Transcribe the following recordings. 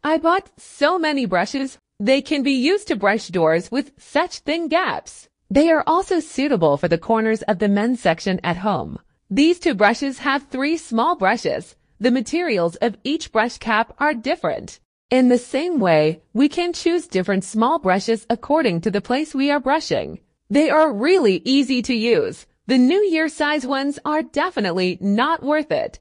I bought so many brushes. They can be used to brush doors with such thin gaps. They are also suitable for the corners of the men's section at home. These two brushes have 3 small brushes. The materials of each brush cap are different. In the same way, we can choose different small brushes according to the place we are brushing. They are really easy to use. The New Year size ones are definitely not worth it.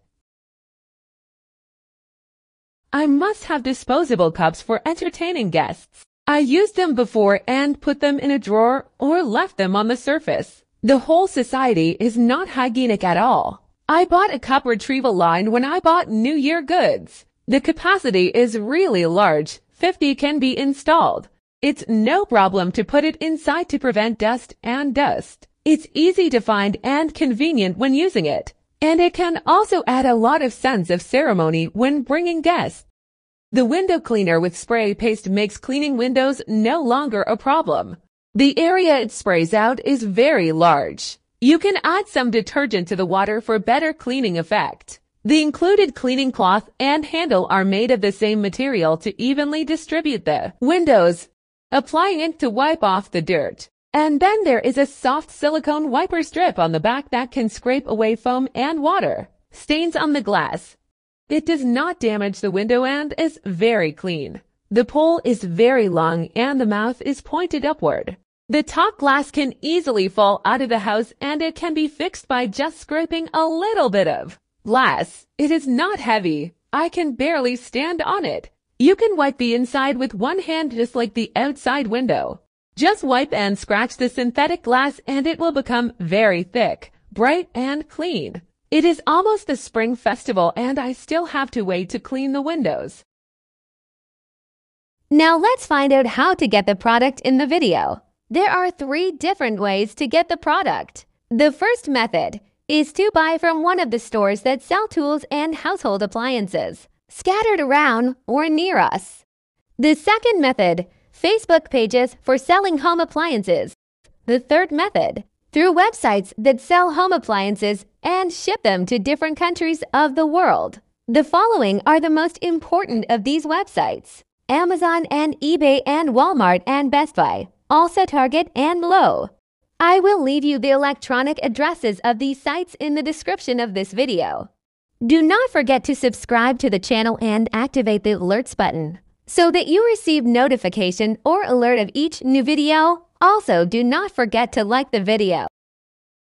I must have disposable cups for entertaining guests. I used them before and put them in a drawer or left them on the surface. The whole society is not hygienic at all. I bought a cup retrieval line when I bought New Year goods. The capacity is really large. 50 can be installed. It's no problem to put it inside to prevent dust and dust. It's easy to find and convenient when using it. And it can also add a lot of sense of ceremony when bringing guests. The window cleaner with spray paste makes cleaning windows no longer a problem. The area it sprays out is very large. You can add some detergent to the water for better cleaning effect. The included cleaning cloth and handle are made of the same material to evenly distribute the windows, applying it to wipe off the dirt. And then there is a soft silicone wiper strip on the back that can scrape away foam and water stains on the glass. It does not damage the window and is very clean. The pole is very long and the mouth is pointed upward. The top glass can easily fall out of the house and it can be fixed by just scraping a little bit of glass. It is not heavy. I can barely stand on it. You can wipe the inside with one hand just like the outside window. Just wipe and scratch the synthetic glass and it will become very thick, bright and clean. It is almost the spring festival and I still have to wait to clean the windows. Now let's find out how to get the product in the video. There are 3 different ways to get the product. The first method is to buy from one of the stores that sell tools and household appliances, scattered around or near us. The second method, Facebook pages for selling home appliances. The third method, through websites that sell home appliances and ship them to different countries of the world. The following are the most important of these websites: Amazon and eBay and Walmart and Bestbuy, also Target and Lowe's. I will leave you the electronic addresses of these sites in the description of this video. Do not forget to subscribe to the channel and activate the alerts button so that you receive notification or alert of each new video. Also, do not forget to like the video.